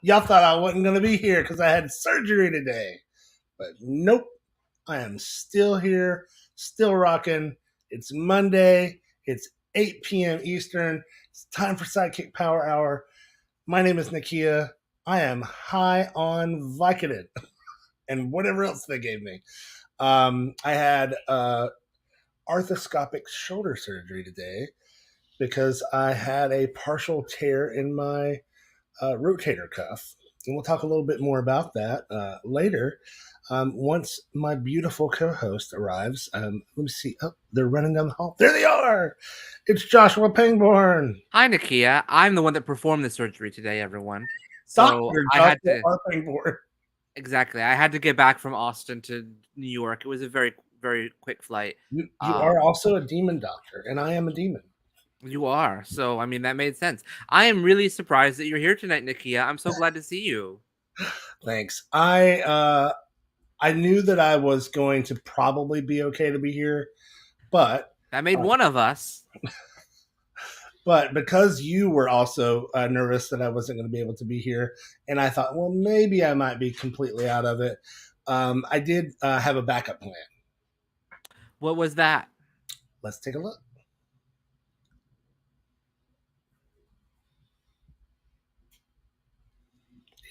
Y'all thought I wasn't going to be here because I had surgery today. But nope, I am still here, still rocking. It's Monday. It's 8 p.m. Eastern. It's time for Sidekick Power Hour. My name is Nakia. I am high on Vicodin and whatever else they gave me. I had arthroscopic shoulder surgery today because I had a partial tear in my rotator cuff. And we'll talk a little bit more about that later. Once my beautiful co-host arrives, let me see. Oh, they're running down the hall. There they are. It's Joshua Pangborn. Hi, Nakia. I'm the one that performed the surgery today, everyone. So Dr. I had Joshua to R. Pangborn. exactly. I had to get back from Austin to New York. It was a very, very quick flight. You are also a demon doctor, and I am a demon. You are. So I mean that made sense. I am really surprised that you're here tonight, Nakia. I'm so glad to see you. Thanks. I knew that I was going to probably be okay to be here, but That made one of us. But because you were also nervous that I wasn't going to be able to be here, and I thought, well, maybe I might be completely out of it, I did have a backup plan. What was that? Let's take a look.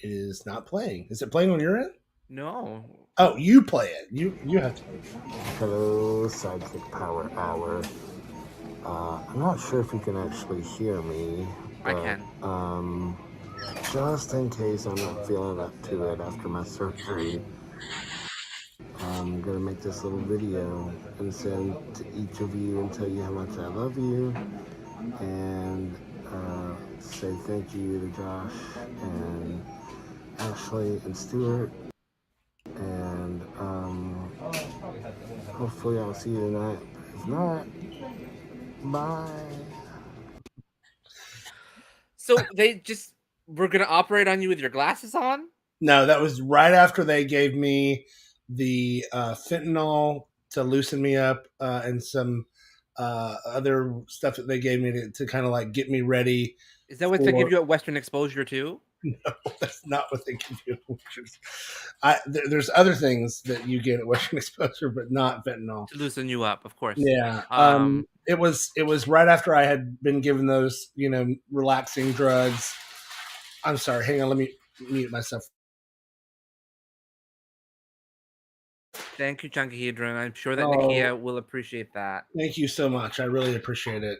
It is not playing. Is it playing on your end? No. Oh, you play it. You have to. Hello, Sidekick Power Hour. I'm not sure if you can actually hear me. I But, can. just in case I'm not feeling up to it after my surgery, I'm gonna make this little video and send to each of you and tell you how much I love you, and say thank you to Josh and Ashley and Stuart, and hopefully I'll see you tonight. If not, bye. So they just were gonna operate on you with your glasses on? No, that was right after they gave me the fentanyl to loosen me up and some other stuff that they gave me to kind of like get me ready. Is that what they give you at Western Exposure too? No, that's not what they give you. There's other things that you get at Western Exposure, but not fentanyl. To loosen you up, of course. Yeah. It was right after I had been given those, relaxing drugs. I'm sorry. Hang on. Let me mute myself. Thank you, Chunkahedron. I'm sure that Nakia will appreciate that. Thank you so much. I really appreciate it.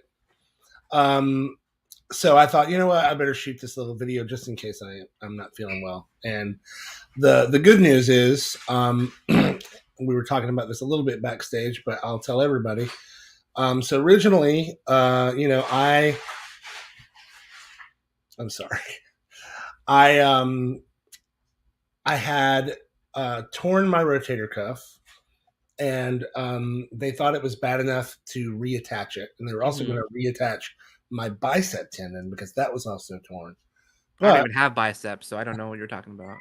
So I thought, you know what, I better shoot this little video just in case I'm not feeling well. And the good news is, we were talking about this a little bit backstage, but I'll tell everybody. So originally, I'm sorry, I had torn my rotator cuff, and they thought it was bad enough to reattach it, and they were also going to reattach my bicep tendon because that was also torn. I don't even have biceps, so I don't know what you're talking about.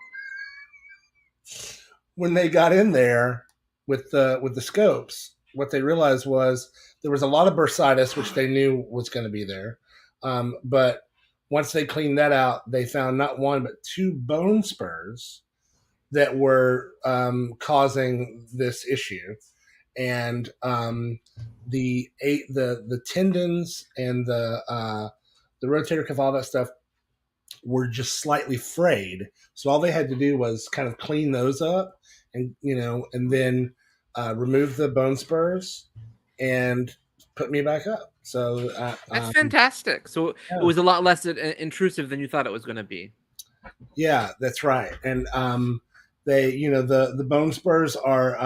When they got in there with the scopes, what they realized was there was a lot of bursitis, which they knew was going to be there. But once they cleaned that out, they found not one but two bone spurs that were causing this issue, and the tendons and the rotator cuff, all that stuff, were just slightly frayed. So all they had to do was kind of clean those up, and and then remove the bone spurs and put me back up. So that's fantastic. So it was a lot less intrusive than you thought it was going to be. Yeah, that's right. And they, the bone spurs are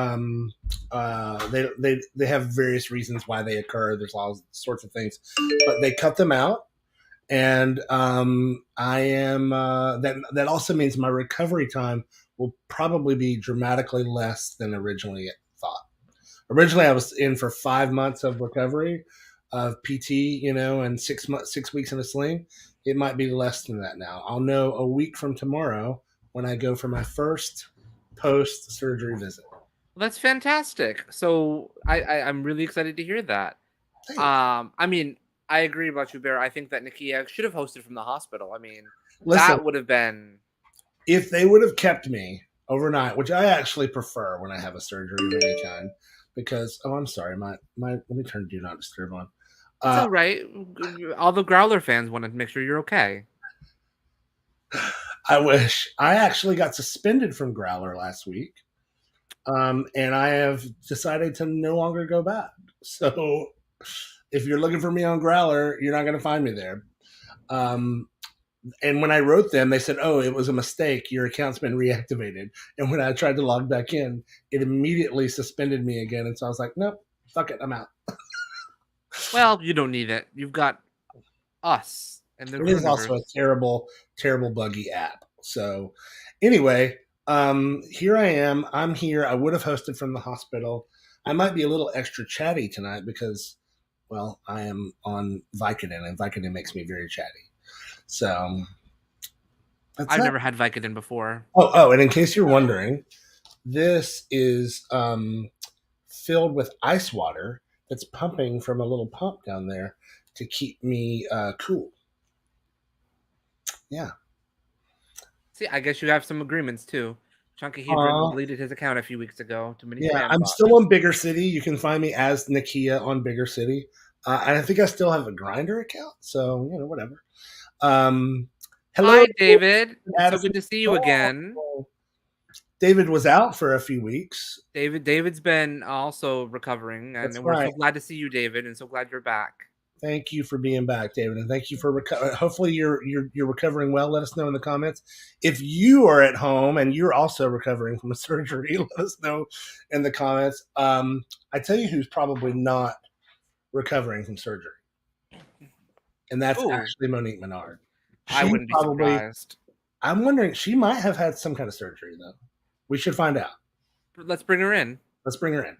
they have various reasons why they occur. There's all sorts of things, but they cut them out, and I am that also means my recovery time will probably be dramatically less than originally thought. Originally, I was in for 5 months of recovery of PT, and 6 weeks in a sling. It might be less than that now. I'll know a week from tomorrow when I go for my first post-surgery visit. Well, that's fantastic. So I'm really excited to hear that. Thanks. I mean, I agree about you, Bear. I think that Nakia should have hosted from the hospital. I mean, Listen, that would have been if they would have kept me overnight, which I actually prefer when I have a surgery of any kind, because I'm sorry, my let me turn do not disturb on. It's all right. All the Growler fans want to make sure you're okay. I wish. I actually got suspended from Growler last week, and I have decided to no longer go back. So if you're looking for me on Growler, you're not going to find me there. And when I wrote them, they said, "Oh, it was a mistake. Your account's been reactivated." And when I tried to log back in, it immediately suspended me again. And so I was like, "Nope, fuck it, I'm out." Well, you don't need it. You've got us. And the It is also a terrible, terrible buggy app. So anyway, here I am. I'm here. I would have hosted from the hospital. I might be a little extra chatty tonight because, well, I am on Vicodin, and Vicodin makes me very chatty. So I've never had Vicodin before. Oh, and in case you're wondering, this is filled with ice water that's pumping from a little pump down there to keep me cool. Yeah. See, I guess you have some agreements too. Chunky Hebron deleted his account a few weeks ago. Too many. Yeah, I'm still on Bigger City. You can find me as Nakia on Bigger City, and I think I still have a Grinder account. So whatever. Hello, hi, David. So good to see you again. David was out for a few weeks. David's been also recovering, and we're so glad to see you, David, and so glad you're back. Thank you for being back, David, and thank you for hopefully you're recovering well. Let us know in the comments if you are at home and you're also recovering from a surgery. Let us know in the comments. I tell you who's probably not recovering from surgery, and that's actually Monique Menard. I wouldn't be surprised. I'm wondering, she might have had some kind of surgery though. We should find out. Let's bring her in. Let's bring her in.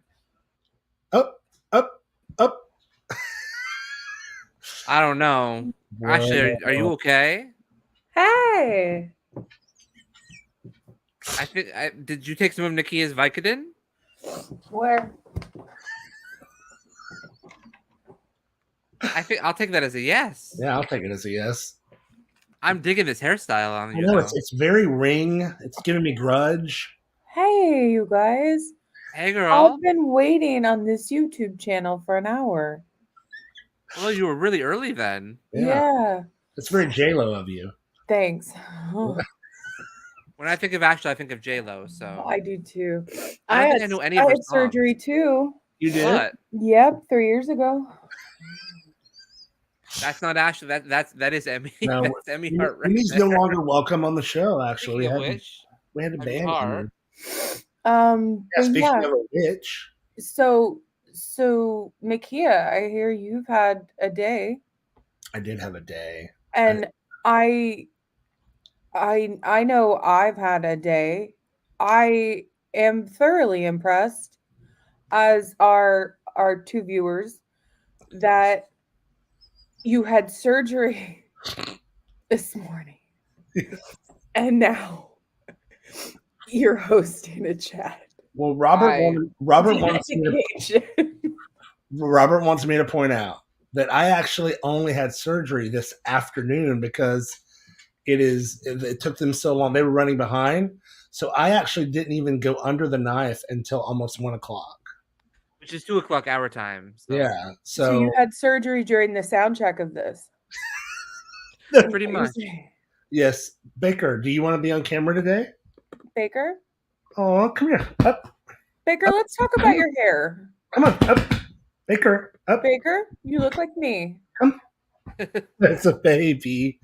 Up, up, up. I don't know. Ashley, are you okay? Hey. I think. Did you take some of Nakia's Vicodin? Where? I think I'll take that as a yes. Yeah, I'll take it as a yes. I'm digging this hairstyle on you. I know it's very ring. It's giving me grudge. Hey, you guys. Hey, girl. I've been waiting on this YouTube channel for an hour. Well, you were really early then. Yeah. It's very J-Lo of you. Thanks. When I think of Ashley, I think of J-Lo. So I do too. I don't think I know any of her songs. surgery too. You did? What? Yep, 3 years ago. That's not Ashley. That is Emmy. No, that's Emmy Hart. Right Emmy's no longer welcome on the show. Actually, we had to ban him. Speaking of a witch. So Nakia, I hear you've had a day. I did have a day. And I know I've had a day. I am thoroughly impressed, as our two viewers, that you had surgery this morning. And now you're hosting a chat. Well, Robert wants me to point out that I actually only had surgery this afternoon because it took them so long. They were running behind. So I actually didn't even go under the knife until almost 1 o'clock. Which is 2 o'clock our time. So. Yeah. So you had surgery during the sound check of this? Pretty much. Yes. Baker, do you want to be on camera today? Baker? Oh, come here. Up. Baker, let's talk about your hair. Come on. Up. Baker. Up. Baker, you look like me. Come. That's a baby.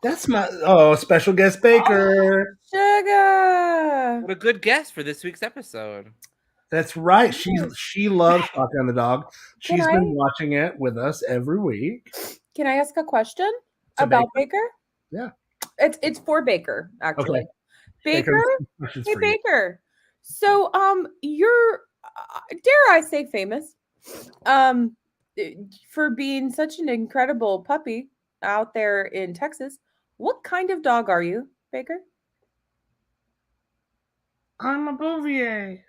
That's my special guest Baker. Shaka. What a good guest for this week's episode. That's right. She loves Shaka and the dog. She's been watching it with us every week. Can I ask a question about Baker? Yeah. It's for Baker, actually. Okay. Baker? Hey, Baker. So, you're, dare I say, famous for being such an incredible puppy out there in Texas. What kind of dog are you, Baker? I'm a Bouvier.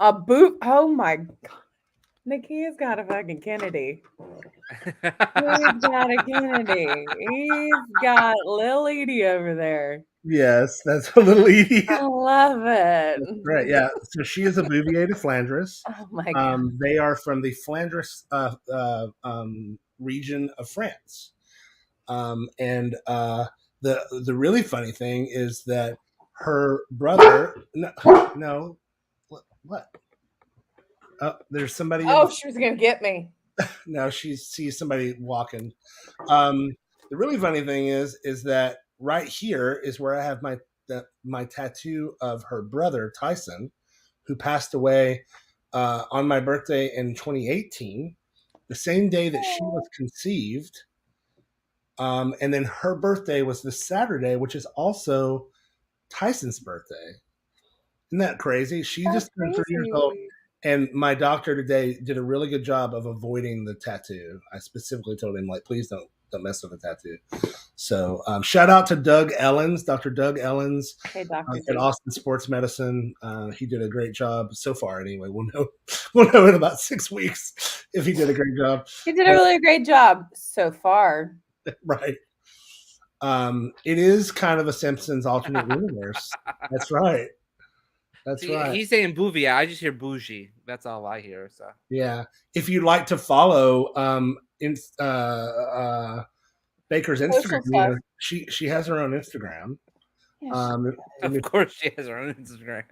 Oh my God. Nakia's got a fucking Kennedy. He's got a Kennedy. He's got Lil Edie over there. Yes, that's a little Edie. I love it. Right, yeah. So she is a Bouvier de Flandres. Oh my god. They are from the Flanders region of France. And the really funny thing is that her brother, no what? Oh, there's somebody. Oh, she was gonna get me. No, she sees somebody walking. The really funny thing is that right here is where I have my tattoo of her brother Tyson, who passed away on my birthday in 2018, the same day that she was conceived. And then her birthday was this Saturday, which is also Tyson's birthday. Isn't that crazy? She just turned 3 years old. And my doctor today did a really good job of avoiding the tattoo. I specifically told him, like, please don't mess with the tattoo. So shout out to Doug Ellens, Dr. Doug Ellens, Hey, Dr. at Austin Sports Medicine. He did a great job so far. Anyway, we'll know in about 6 weeks if he did a great job. He did a really great job so far. Right. It is kind of a Simpsons alternate universe. That's right. That's right. He's saying bouvier. I just hear bougie. That's all I hear. So yeah, if you'd like to follow Baker's Instagram, she has her own Instagram. Yeah, of course, she has her own Instagram.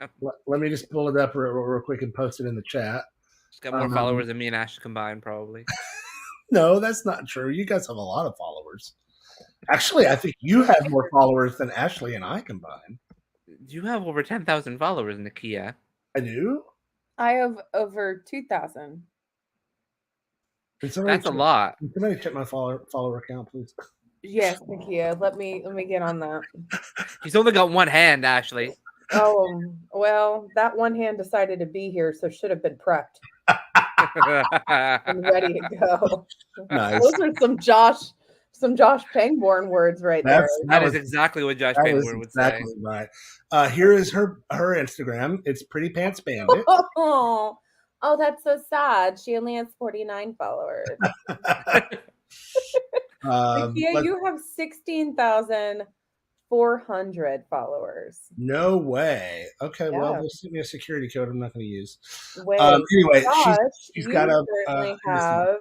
Let me just pull it up real quick and post it in the chat. She's got more followers than me and Ashley combined, probably. No, that's not true. You guys have a lot of followers. Actually, I think you have more followers than Ashley and I combined. You have over 10,000 followers, Nakia. I do? I have over 2,000. That's a lot. Can somebody check my follower account, please? Yes, Nakia. Let me get on that. He's only got one hand, Ashley. Oh, well, that one hand decided to be here, so should have been prepped. I'm ready to go. Nice. Those are some Josh Pangborn words right there. That is exactly what Josh Pangborn would say. Right. Here is her Instagram. It's Pretty Pants Bandit. Oh, that's so sad. She only has 49 followers. You have 16,400 followers. No way. Okay, well, they'll send me a security code I'm not going to use. Wait, anyway, Josh, she's got a have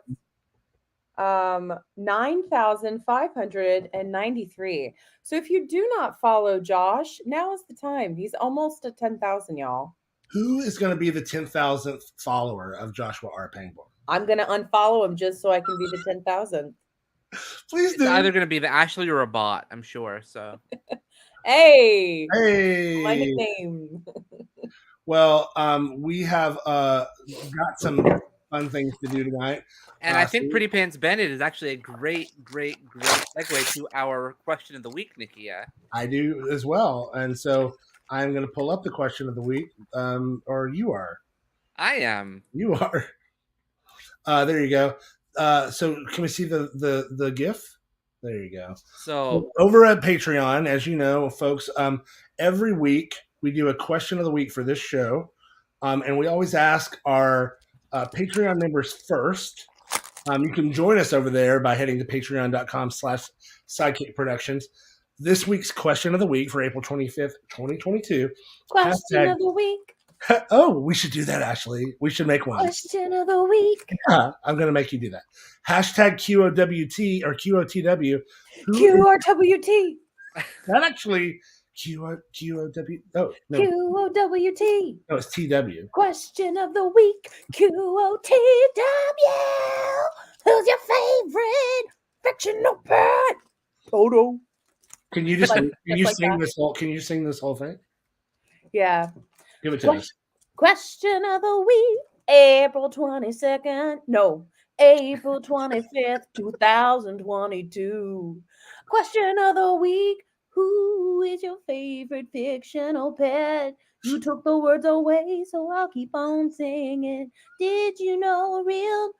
9,593. So if you do not follow Josh, now is the time. He's almost at 10,000, y'all. Who is going to be the 10,000th follower of Joshua R. Pangborn? I'm going to unfollow him just so I can be the 10,000th. Please do. It's either going to be the Ashley or a bot, I'm sure. So, hey, my nickname. Well, we have got some fun things to do tonight. And I think Pretty Pants Bandit is actually a great segue to our question of the week, Nakia. I do as well. And so I'm going to pull up the question of the week. Or you are. I am. You are. There you go. So can we see the GIF? There you go. So over at Patreon, as you know, folks, every week we do a question of the week for this show. And we always ask our Patreon members first. You can join us over there by heading to patreon.com/SideKick Productions. This week's question of the week for April 25th, 2022. Question of the week. Oh, we should do that, Ashley. We should make one. Question of the week. Yeah, I'm going to make you do that. Hashtag QOWT or QOTW. QRWT. Not actually QOW. Oh, no. QOWT. No, it's TW. Question of the week. QOTW. Who's your favorite fictional pet? Toto. Can you just sing this whole thing? Yeah. Give it to us. Question of the week. April 22nd. No. April 25th, 2022. Question of the week. Who is your favorite fictional pet? You took the words away, so I'll keep on singing. Did you know the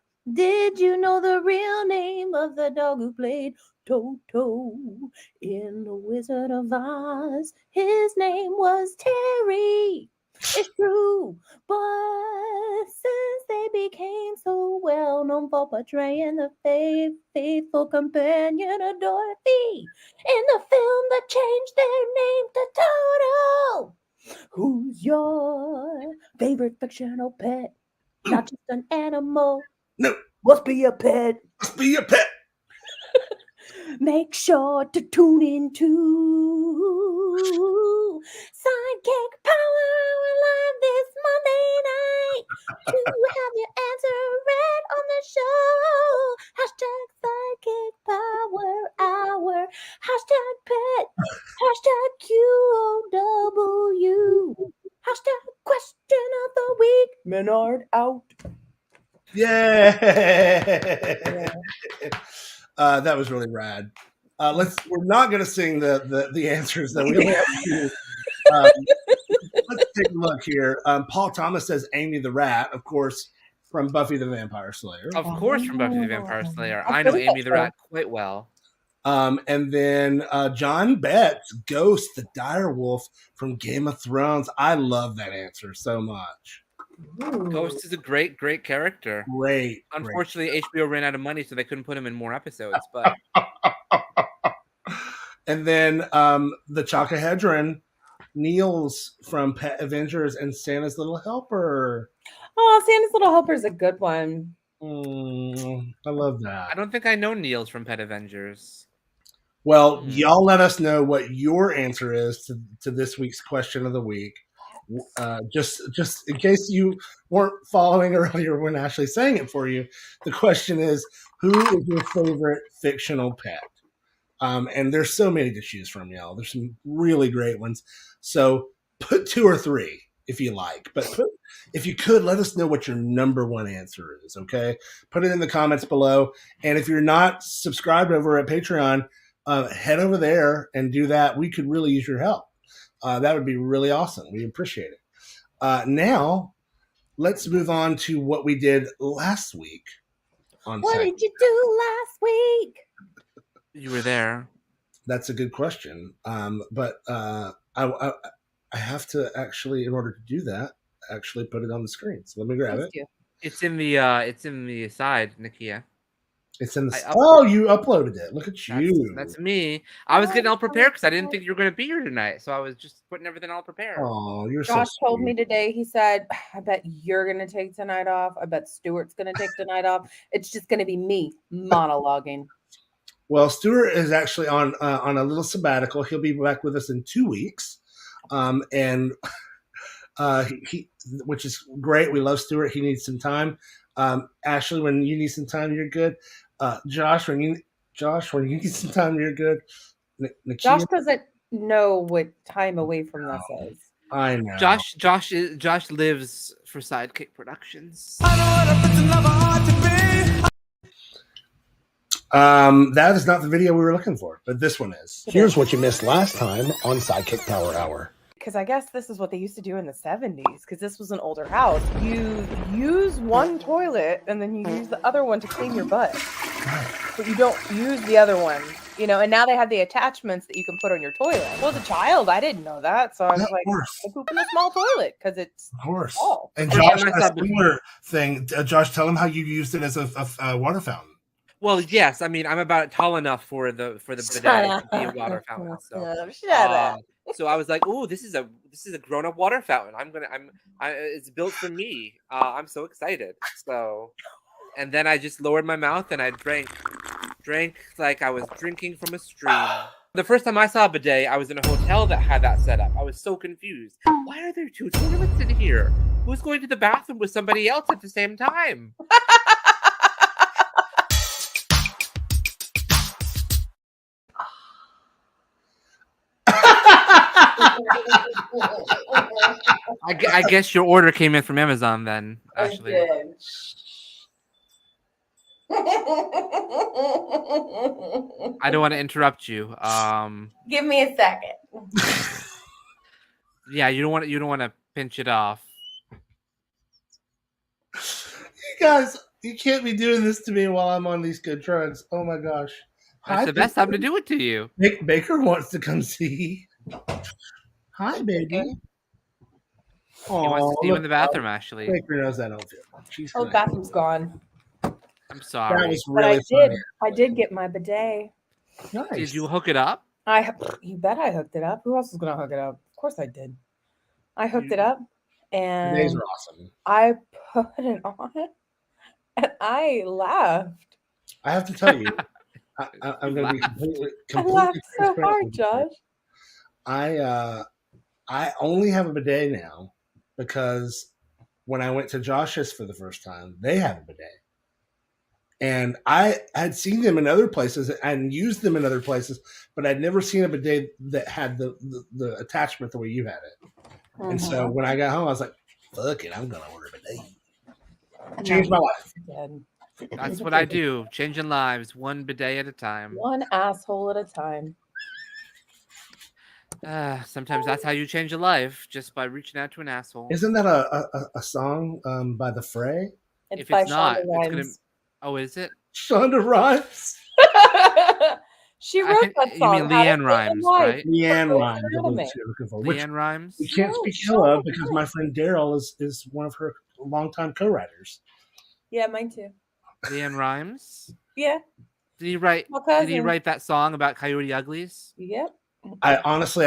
real name of the dog who played Toto in The Wizard of Oz? His name was Terry. It's true, but since they became so well known, film for portraying the faithful companion of Dorothy in the film that changed their name to Toto. Who's your favorite fictional pet? Not just an animal. No. Must be a pet. Must be a pet. Make sure to tune into Sidekick Power Hour live this Monday night to have your answer read on the show. Hashtag Sidekick Power Hour. Hashtag pet. Hashtag QOW. Hashtag question of the week. Menard out. Yeah. That was really rad. We're not going to sing the answers that we have to. Let's take a look here. Paul Thomas says Amy the Rat, of course, from Buffy the Vampire Slayer. Of course, from Buffy the Vampire Slayer. I know Amy the Rat quite well. And then John Betts, Ghost, the dire wolf from Game of Thrones. I love that answer so much. Ooh. Ghost is a great character. Great. Unfortunately, HBO ran out of money, so they couldn't put him in more episodes. But and then the Chakahedron, Niels from Pet Avengers and Santa's Little Helper. Oh, Santa's Little Helper is a good one. I love that. I don't think I know Niels from Pet Avengers. Well, y'all let us know what your answer is to this week's question of the week. Just in case you weren't following earlier when Ashley sang it for you, the question is, who is your favorite fictional pet? And there's so many to choose from, y'all. There's some really great ones. So put 2 or 3 if you like, but if you could, let us know what your number one answer is. Okay, put it in the comments below. And if you're not subscribed over at Patreon, head over there and do that. We could really use your help. That would be really awesome. We appreciate it. Now, let's move on to what we did last week. What did you do last week? You were there. That's a good question. But I have to actually, in order to do that, actually put it on the screen. So let me grab it. It's in the side, Nakia. It's in the. Oh, you uploaded it. Look at you. That's me. I was getting all prepared because I didn't think you were going to be here tonight, so I was just putting everything all prepared. Oh, you're Josh so told me today. He said, "I bet you're going to take tonight off. I bet Stuart's going to take tonight off. It's just going to be me monologuing." Well, Stuart is actually on a little sabbatical. He'll be back with us in 2 weeks, and he which is great. We love Stuart. He needs some time. Ashley, when you need some time, you're good. Josh, when you need some time, you're good. Nakia, Josh doesn't know what time away from this is. I know. Josh lives for Sidekick Productions. That is not the video we were looking for, but this one is. Here's what you missed last time on Sidekick Power Hour. Because I guess this is what they used to do in the 70s, because this was an older house. You use one toilet and then you use the other one to clean your butt. But you don't use the other one, and now they have the attachments that you can put on your toilet. Well, as a child, I didn't know that. So I was like, I poop in a small toilet because it's of course. small. And Josh, a similar thing. Josh, tell him how you used it as a water fountain. Well, yes. I mean, I'm about tall enough for the bidet to be a water fountain. So, Shut up. So I was like, "Oh, this is a grown-up water fountain. It's built for me. I'm so excited." So, and then I just lowered my mouth and I drank like I was drinking from a stream. The first time I saw a bidet, I was in a hotel that had that set up. I was so confused. Why are there 2 toilets in here? Who's going to the bathroom with somebody else at the same time? I guess your order came in from Amazon then, Ashley. I don't want to interrupt you. Give me a second. Yeah, you don't want to pinch it off. You guys, you can't be doing this to me while I'm on these good drugs. Oh my gosh. That's the best time to do it to you. Baker wants to come see. Hi, baby. He wants to see you in the bathroom, Ashley. Baker knows that outfit. The bathroom's gone. I I'm sorry. That was But really funny. I did get my bidet. Nice. Did you hook it up? You bet I hooked it up. Who else was gonna hook it up? Of course I did. I hooked it up, and Bidets are awesome. I put it on, and I laughed. I have to tell you, I'm going to be completely I laughed so transparent hard, with you. Josh. I only have a bidet now because when I went to Josh's for the first time, they have a bidet. And I had seen them in other places and used them in other places, but I'd never seen a bidet that had the attachment the way you had it. And so when I got home, I was like, fuck it, I'm going to order a bidet. Changed my life. That's what I do. Changing lives, one bidet at a time. One asshole at a time. Sometimes that's how you change a life, just by reaching out to an asshole. Isn't that a song by The Fray? If it's not, it's gonna. Oh, is it? Shonda Rhimes. She wrote that song. You mean Leanne Rhymes, right? Leanne Rhymes. Leanne Rhymes. We can't speak ill of because my friend Daryl is one of her longtime co-writers. Yeah, mine too. Leanne Rhymes. Yeah. Did he write that song about Coyote Uglies? Yep. I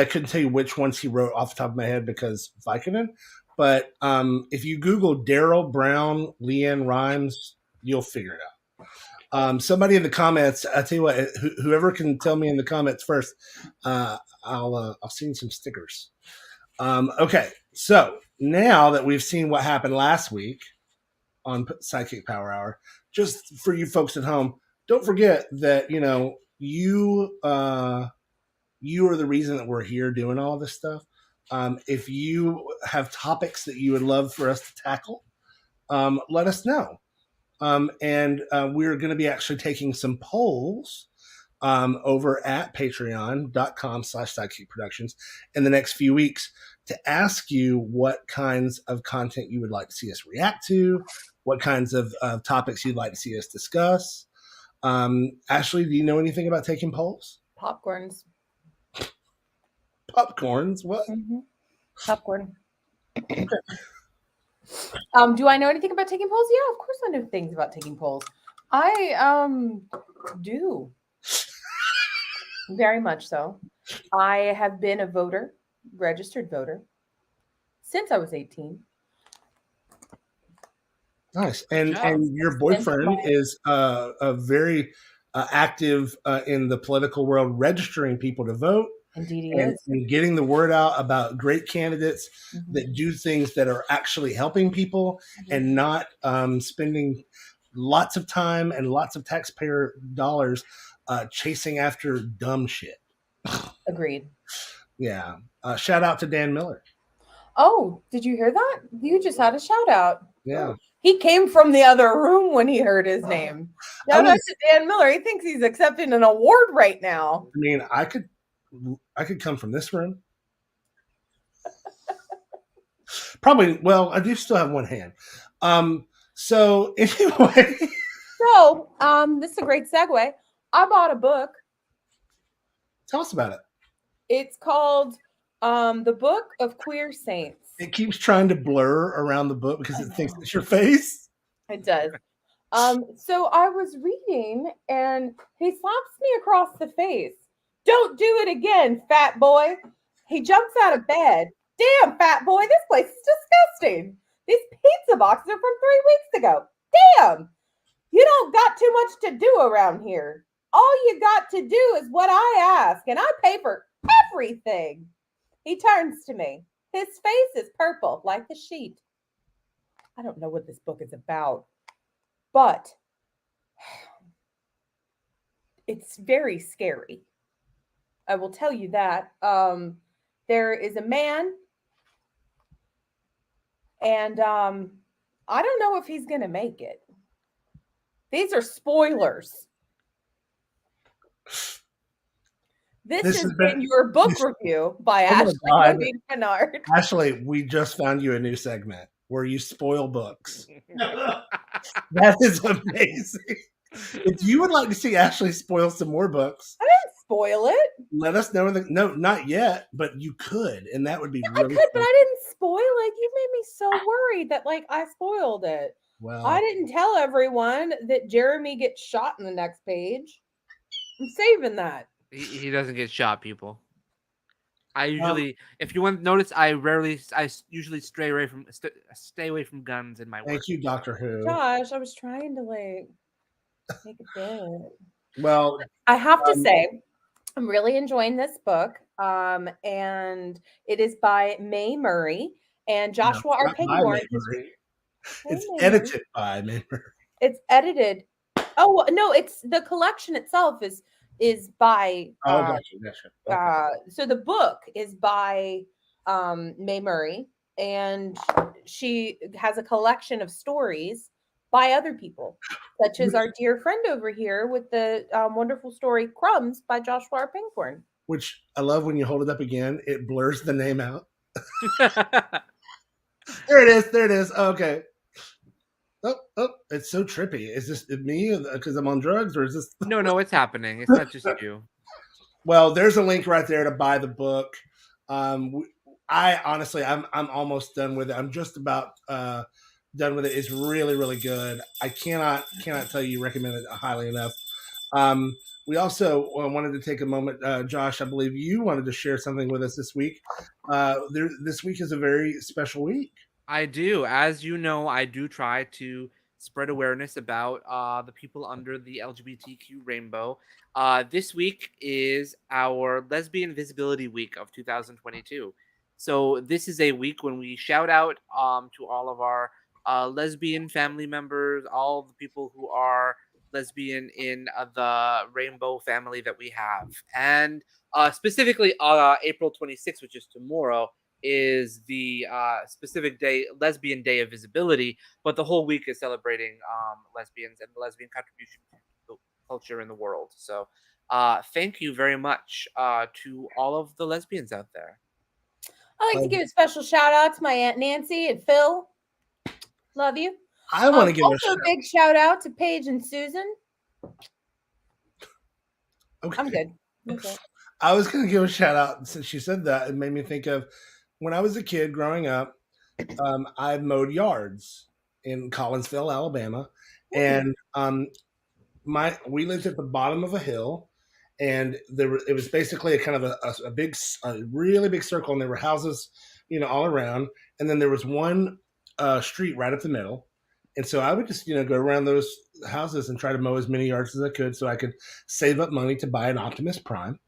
couldn't tell you which ones he wrote off the top of my head because Vicodin. But if you Google Daryl Brown, Leanne Rhymes, you'll figure it out. Somebody in the comments, I tell you what, whoever can tell me in the comments first, I'll send some stickers. Okay, so now that we've seen what happened last week on SideKick Power Hour, just for you folks at home, don't forget that you are the reason that we're here doing all this stuff. If you have topics that you would love for us to tackle, let us know. And we're going to be actually taking some polls over at patreon.com/SideKick Productions in the next few weeks to ask you what kinds of content you would like to see us react to, what kinds of topics you'd like to see us discuss. Ashley, do you know anything about taking polls? Popcorns. Popcorns? What? Mm-hmm. Popcorn. Do I know anything about taking polls? Yeah, of course I know things about taking polls. I do. Very much so. I have been a voter, registered voter, since I was 18. Nice. And your boyfriend is a very active in the political world, registering people to vote. Indeed he and, is. And getting the word out about great candidates that do things that are actually helping people and not spending lots of time and lots of taxpayer dollars chasing after dumb shit. Agreed. Yeah. Shout out to Dan Miller. Oh, did you hear that? You just had a shout out. Yeah. He came from the other room when he heard his name. Shout out to Dan Miller. He thinks he's accepting an award right now. I mean, I could come from this room. Probably. Well, I do still have one hand. So anyway. So, this is a great segue. I bought a book. Tell us about it. It's called The Book of Queer Saints. It keeps trying to blur around the book because it thinks it's your face. It does. So I was reading and he slaps me across the face. Don't do it again, fat boy. He jumps out of bed. Damn, fat boy, this place is disgusting. These pizza boxes are from 3 weeks ago. Damn, you don't got too much to do around here. All you got to do is what I ask, and I pay for everything. He turns to me. His face is purple like the sheet. I don't know what this book is about, but it's very scary. I will tell you that. There is a man, and I don't know if he's going to make it. These are spoilers. This has been your book review by Ashley Menard. Ashley, we just found you a new segment where you spoil books. That is amazing. If you would like to see Ashley spoil some more books, I didn't spoil it. Let us know. No, not yet, but you could, and that would be really I could, but I didn't spoil it. You made me so worried that I spoiled it. Well, I didn't tell everyone that Jeremy gets shot in the next page. I'm saving that. He doesn't get shot, people. I usually, if you want to notice, I usually stay away from guns in my work. thank you, Doctor Who. Josh, I was trying to make it fit. Well, I have to say, I'm really enjoying this book. And it is by Mae Murray and Joshua R. not by Pangborn. Mae Murray. It's Mae Murray. edited by Mae Murray. It's edited. Oh no, it's the collection itself is by. Oh, gotcha. Okay. So the book is by Mae Murray, and she has a collection of stories by other people, such as our dear friend over here with the wonderful story "Crumbs" by Joshua R. Pangborn. Which I love when you hold it up again, it blurs the name out. There it is. Oh, okay. Oh, it's so trippy. Is this me because I'm on drugs, or is this? No, it's happening. It's not just you. Well, there's a link right there to buy the book. I honestly, I'm almost done with it. I'm just about done with it. It's really, really good. I cannot tell you, recommend it highly enough. We also wanted to take a moment, Josh. I believe you wanted to share something with us this week. This week is a very special week. I do. As you know, I do try to spread awareness about the people under the LGBTQ rainbow. This week is our Lesbian Visibility Week of 2022. So this is a week when we shout out to all of our lesbian family members, all the people who are lesbian in the rainbow family that we have. And specifically April 26th, which is tomorrow, is the specific day, Lesbian Day of Visibility, but the whole week is celebrating lesbians and the lesbian contribution to culture in the world. So thank you very much to all of the lesbians out there. I'd like to give a special shout out to my Aunt Nancy and Phil. Love you. I want to give also a big shout out to Paige and Susan. Okay. I'm good. Okay. I was going to give a shout out since she said that. It made me think of when I was a kid growing up. I mowed yards in Collinsville, Alabama, and we lived at the bottom of a hill, and it was basically a kind of a really big circle, and there were houses, all around, and then there was one street right up the middle. And so I would just, go around those houses and try to mow as many yards as I could so I could save up money to buy an Optimus Prime.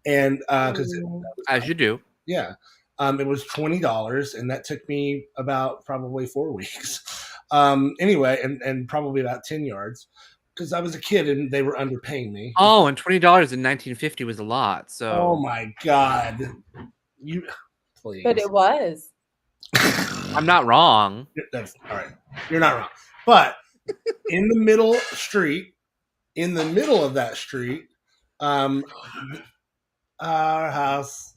And because as you do. Yeah. It was $20, and that took me about probably 4 weeks. Anyway, and probably about 10 yards because I was a kid and they were underpaying me. Oh, and $20 in 1950 was a lot. So. Oh my God. Please. But it was. I'm not wrong. That's all right. You're not wrong. But in the middle of that street, our house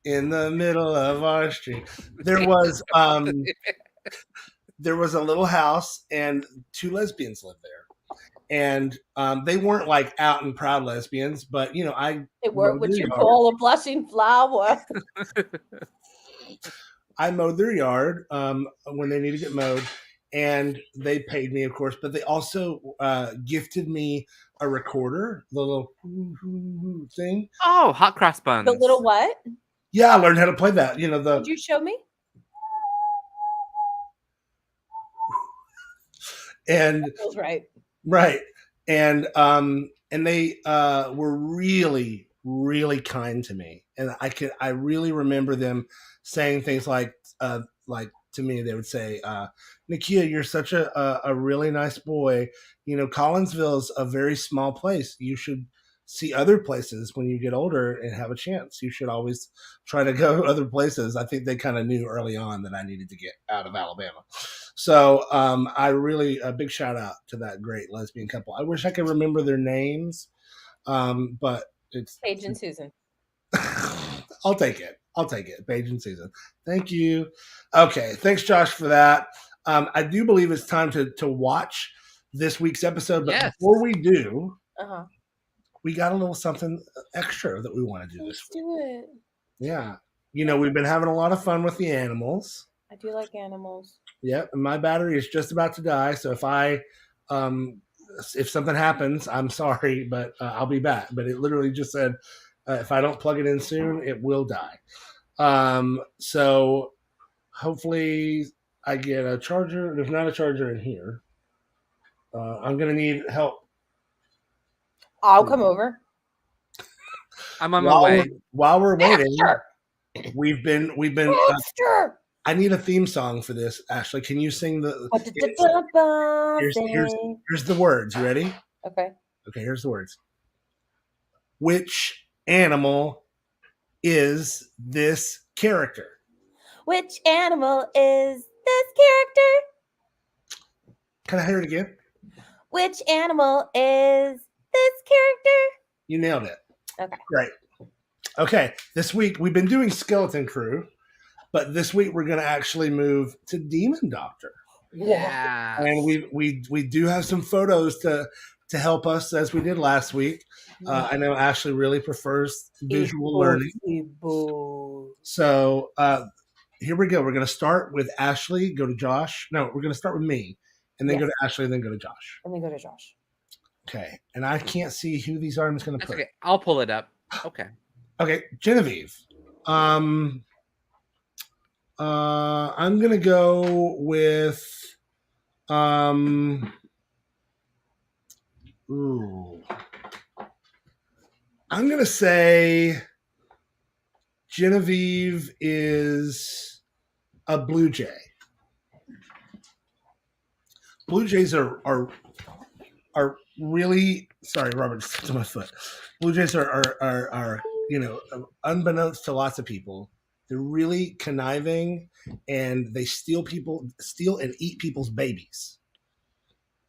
in the middle of our street, there was a little house and 2 lesbians lived there. And they weren't like out and proud lesbians, but they weren't what you call a blushing flower. I mowed their yard when they needed to get mowed, and they paid me, of course, but they also gifted me a recorder, the little thing. Oh, hot cross buns. The little what? Yeah, I learned how to play that. Did you show me? And that feels right. Right. And they were really, really kind to me. And I really remember them saying things like to me, they would say, Nakia, you're such a really nice boy. Collinsville's a very small place. You should see other places when you get older and have a chance. You should always try to go other places. I think they kind of knew early on that I needed to get out of Alabama. So a big shout out to that great lesbian couple. I wish I could remember their names, but it's Paige and Susan. I'll take it. Paige and Susan. Thank you. Okay. Thanks, Josh, for that. I do believe it's time to watch this week's episode. But yes. Before we do, we got a little something extra that we want to do this week. Let's do it. Yeah. We've been having a lot of fun with the animals. I do like animals. Yep, and my battery is just about to die. So if something happens, I'm sorry, but I'll be back. But it literally just said, if I don't plug it in soon, it will die. So hopefully I get a charger. There's not a charger in here. I'm gonna need help. I'll come over. I'm on my way. While we're waiting, Sure. we've been. Sure. I need a theme song for this. Ashley, can you sing the? Here's the words. You ready? Okay. Okay, here's the words. Which animal is this character? Which animal is this character? Can I hear it again? Which animal is this character? You nailed it. Okay. Great. Okay, this week we've been doing Skeleton Crew, but this week we're going to actually move to Demon Doctor. Yeah. And we do have some photos to help us as we did last week. I know Ashley really prefers visual learning. So here we go. We're going to start with Ashley, go to Josh. No, we're going to start with me, and then go to Ashley, and then go to Josh. And then go to Josh. Okay. And I can't see who these are. I'm just going to That's put. okay. I'll pull it up. Okay. Okay, Genevieve. I'm going to go with ooh. I'm going to say Genevieve is a blue jay. Blue jays are really sorry, Robert, just to my foot. Blue jays are unbeknownst to lots of people, they're really conniving, and they steal and eat people's babies.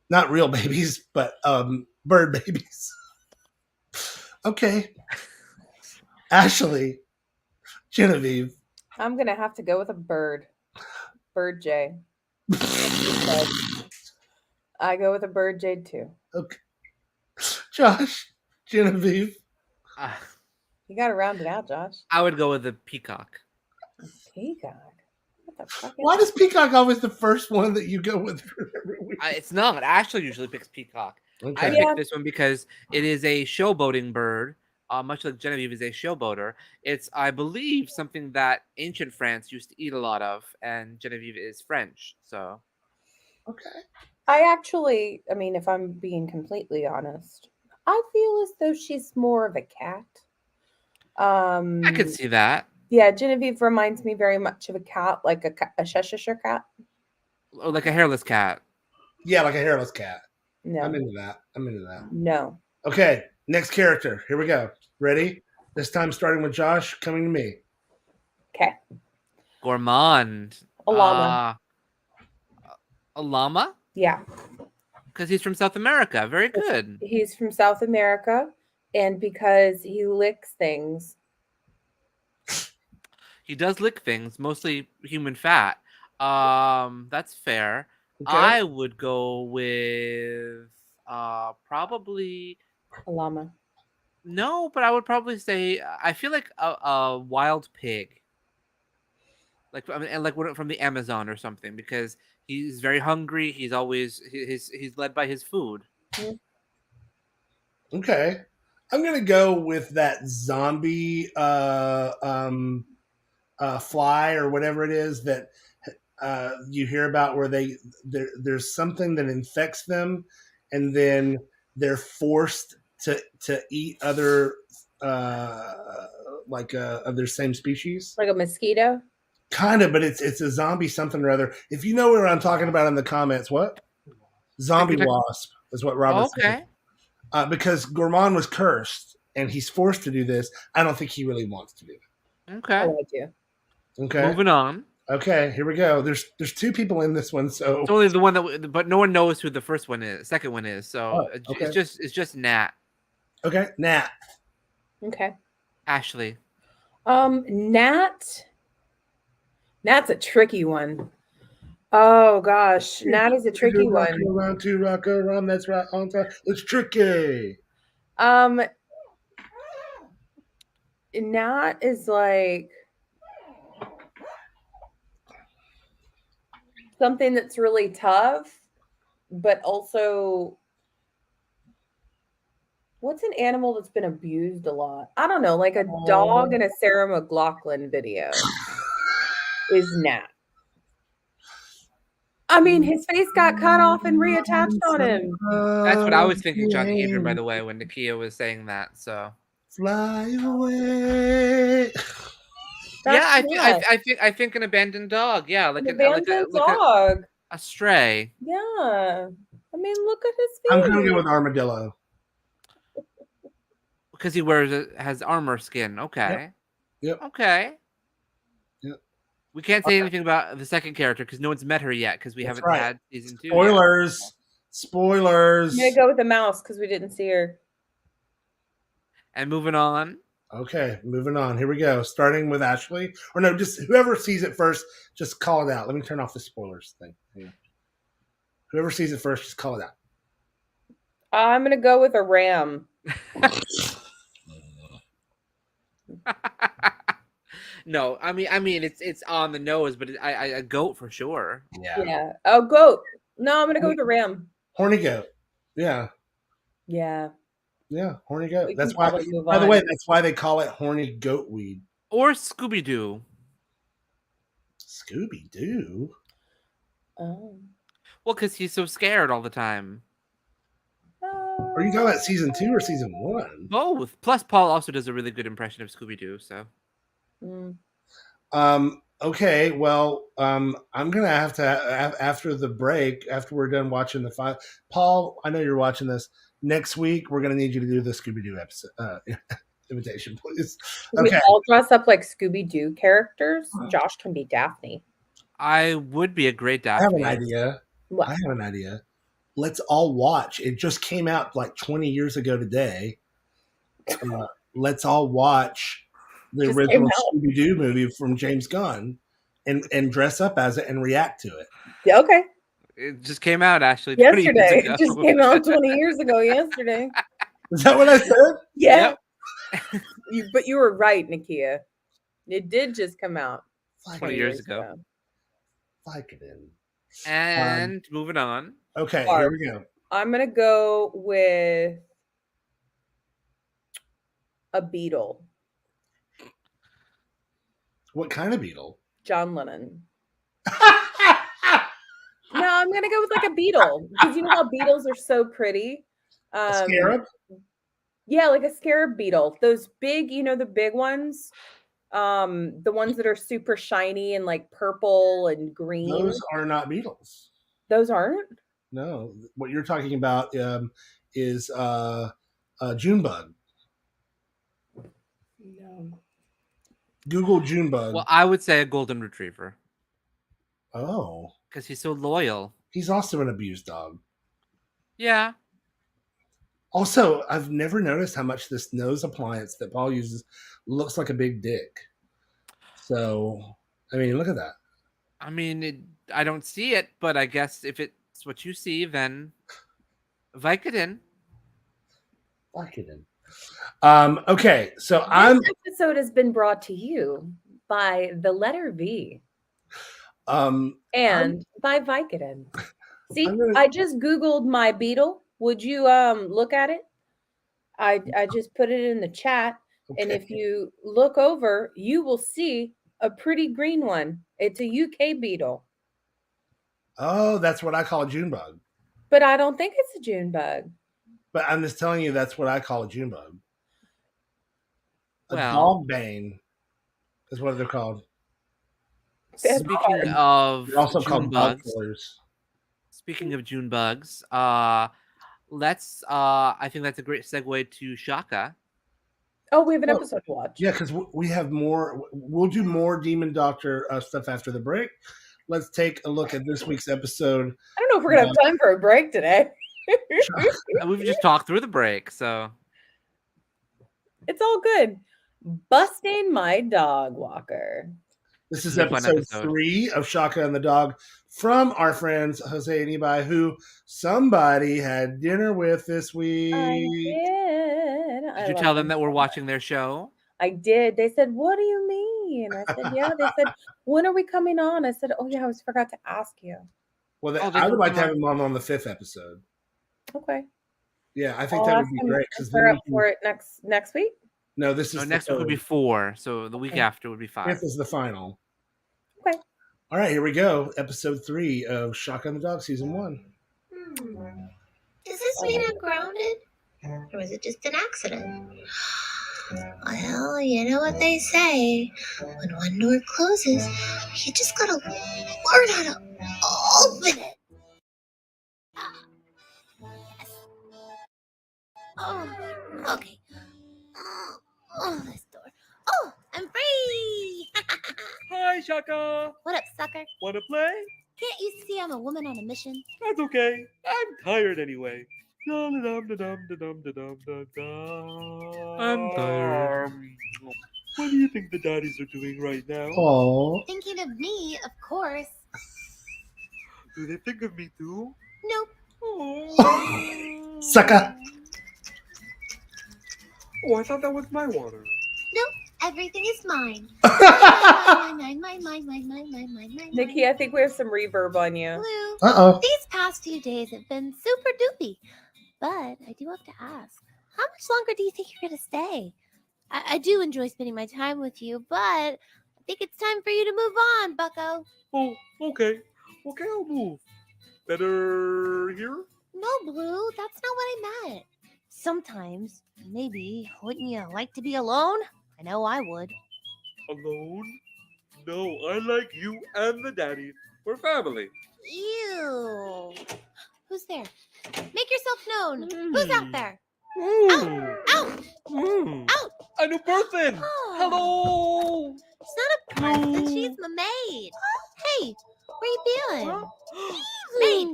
Not real babies, but bird babies. Okay. Ashley, Genevieve. I'm gonna have to go with a bird. Bird jay. I go with a bird jade too. Okay. Josh, Genevieve. You gotta round it out, Josh. I would go with the peacock. Peacock. What the fuck? Why is peacock always the first one that you go with every week? It's not. Ashley usually picks peacock. Okay. I picked this one because it is a showboating bird, much like Genevieve is a showboater. It's, I believe, something that ancient France used to eat a lot of, and Genevieve is French, so. Okay. I mean, if I'm being completely honest, I feel as though she's more of a cat. I could see that. Yeah, Genevieve reminds me very much of a cat, like a Cheshire cat. Or like a hairless cat. Yeah, like a hairless cat. No. I'm into that. No. Okay, next character. Here we go. Ready? This time starting with Josh, coming to me. Okay. Gourmand. A llama. A llama? Yeah. Because he's from South America. Very good. He's from South America, and because he licks things. He does lick things, mostly human fat. That's fair. Okay. I would go with probably A llama. no, but I would probably say I feel like a wild pig, like from the Amazon or something, because he's very hungry. He's always he's led by his food. Okay. I'm gonna go with that zombie fly or whatever it is that you hear about, where there's something that infects them, and then they're forced to eat other of their same species. Like a mosquito? Kind of, but it's a zombie something or other. If you know what I'm talking about in the comments, what? Zombie wasp is what Robert said. Because Gourmand was cursed and he's forced to do this. I don't think he really wants to do it. Okay. Oh, I do. Okay. Moving on. Okay, here we go. There's two people in this one, so It's only the one but no one knows who the first one is. Second one is. So okay. it's just Nat. Okay, Nat. Okay. Ashley. Nat's a tricky one. Oh gosh, Nat is a tricky one. Around to rock around, that's right on time. It's tricky. Nat is like, something that's really tough, but also what's an animal that's been abused a lot? I don't know, like a dog in a Sarah McLachlan video is Nat. I mean, his face got cut off and reattached on him. That's what I was thinking, John Adrian, by the way, when Nakia was saying that. So Fly away. I think an abandoned dog. Yeah, like An abandoned like dog. a stray. Yeah. I mean, look at his face. I'm going to go with armadillo. Because he has armor skin. Okay. Yep. Okay. Yep. We can't say anything about the second character because no one's met her yet because we That's haven't right. had season 2 Spoilers. yet. Spoilers. I'm going to go with the mouse because we didn't see her. And moving on. Okay, moving on. Here we go. Starting with Ashley. Or no, just whoever sees it first, just call it out. Let me turn off the spoilers thing. Yeah. Whoever sees it first, just call it out. I'm going to go with a ram. No, I mean it's on the nose, but a goat for sure. Yeah. Oh, goat. No, I'm going to go with a ram. Horny goat. Yeah. Yeah. Yeah, horny goat. We That's can why, probably move by the on. way, that's why they call it horny goat weed. Or Scooby-Doo. Scooby-Doo? Oh. Well, because he's so scared all the time. Are you talking about season 2 or season 1? Both. Plus, Paul also does a really good impression of Scooby-Doo, so. Okay, well, I'm going to have to, after the break, after we're done watching the 5, Paul, I know you're watching this. Next week, we're going to need you to do the Scooby-Doo episode invitation, please. Okay. We all dress up like Scooby-Doo characters. Josh can be Daphne. I would be a great Daphne. I have an idea. What? I have an idea. Let's all watch. It just came out like 20 years ago today. Let's all watch the Just original came out. Scooby-Doo movie from James Gunn and dress up as it and react to it. Yeah, okay. It just came out, Ashley. 20 years Yesterday. ago. It just came out 20 years ago yesterday. Is that what I said? Yeah. But you were right, Nakia. It did just come out 20 years ago. Vicodin. And moving on. Okay, Barf. here we go. I'm going to go with a beetle. What kind of beetle? John Lennon. No, I'm going to go with like a beetle. Because you know how beetles are so pretty? A scarab? Yeah, like a scarab beetle. Those big, you know, the big ones. The ones that are super shiny and like purple and green. Those are not beetles. Those aren't? No. What you're talking about is Junebug. No. Google Junebug. Well, I would say a golden retriever. Oh. Because he's so loyal. He's also an abused dog. Yeah. Also, I've never noticed how much this nose appliance that Paul uses looks like a big dick. So, I mean, look at that. I mean, I don't see it, but I guess if it's what you see, then Vicodin. Vicodin. Okay, so This episode has been brought to you by the letter V. And by Vicodin. See, I just Googled my beetle. Would you look at it? I just put it in the chat. Okay. And if you look over, you will see a pretty green one. It's a UK beetle. Oh, that's what I call a Junebug. But I don't think it's a Junebug. But I'm just telling you that's what I call a Junebug. A Well, dogbane is what they're called. Speaking of they're also June called bugs, bug killers. Speaking of June bugs, let's I think that's a great segue to Shaka. Oh, we have an episode to watch. Yeah, because we have more. We'll do more Demon Doctor stuff after the break. Let's take a look at this week's episode. I don't know if we're gonna have time for a break today. We've just talked through the break, so it's all good. Busting my dog walker. This is episode 3 of Shaka and the Dog from our friends Jose and Ibai, who somebody had dinner with this week. I did. Did you tell them that we're watching their show? I did. They said, "What do you mean?" mean? I said, yeah. They said, when are we coming on? I said, oh, yeah, I forgot to ask you. Well, Oh, they I would can like to come have him on the 5th episode. Okay. Yeah, I think I'll that would ask be him great. if Because we're up for it next week. No, this is No, the next week would be 3rd. 4, so the week Okay. after would be 5. 5th is the final. Okay. All right, here we go. Episode 3 of Shaka and the Dog, Season 1. Does this mean I'm grounded? Or was it just an accident? Well, you know what they say. When one door closes, you just gotta learn how to open it. Yes. Oh, okay. Oh, this door. Oh, I'm free! Hi, Shaka. What up, sucker? Wanna play? Can't you see I'm a woman on a mission? That's okay. I'm tired anyway. I'm tired. What do you think the daddies are doing right now? Oh, Thinking of me, of course. Do they think of me too? Nope. Oh, Sucker. I thought that was my water. Nope. Everything is mine. Mine. Nikki, I think we have some reverb on you. Blue. Uh-oh. These past few days have been super doopy. But I do have to ask, how much longer do you think you're going to stay? I do enjoy spending my time with you, but I think it's time for you to move on, bucko. Oh, okay. Okay, I'll move. Better here? No, Blue, that's not what I meant. Sometimes, maybe, wouldn't you like to be alone? I know I would. Alone? No, I like you and the daddy. We're family. Ew. Who's there? Make yourself known. Who's out there? Ooh. Out! Out! A new person! Oh. Hello! She's not a person, she's my maid. Hey, where you been? Maid!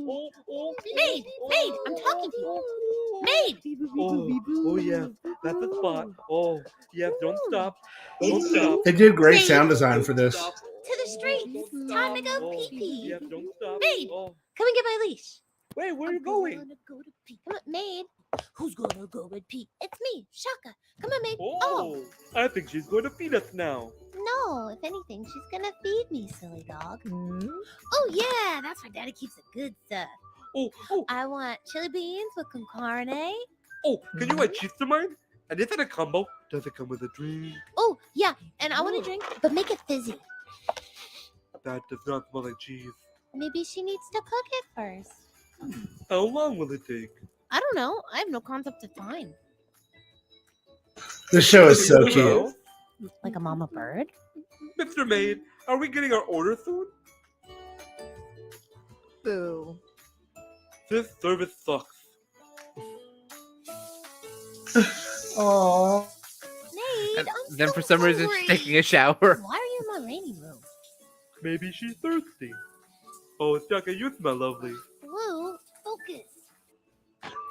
Maid! I'm talking to you. Maid! Oh yeah, that's the spot. Oh, yeah, don't stop. Don't stop. They did great sound design for this. To the streets. Time to go pee-pee. Yeah, don't stop. Maid! Oh. Come and get my leash. Wait, where are you I'm going? gonna go to pee. Come on, maid. Who's gonna go and pee? It's me, Shaka. Come on, maid. Oh, I think she's going to feed us now. No, if anything, she's gonna feed me, silly dog. Oh yeah, that's where Daddy keeps the good stuff. Oh, I want chili beans with con carne. oh, can you add cheese to mine? And is it a combo? Does it come with a drink? Oh yeah, and I want a drink, but make it fizzy. That does not smell like cheese. Maybe she needs to cook it first. How long will it take? I don't know. I have no concept of time. This show is so cute. Like a mama bird? Mr. Maid, are we getting our order soon? Boo. This service sucks. Oh. Maid, I'm Then so for some reason hungry. she's taking a shower. Why are you in my rainy room? Maybe she's thirsty. Oh, Chaka, you smell lovely. Blue, focus.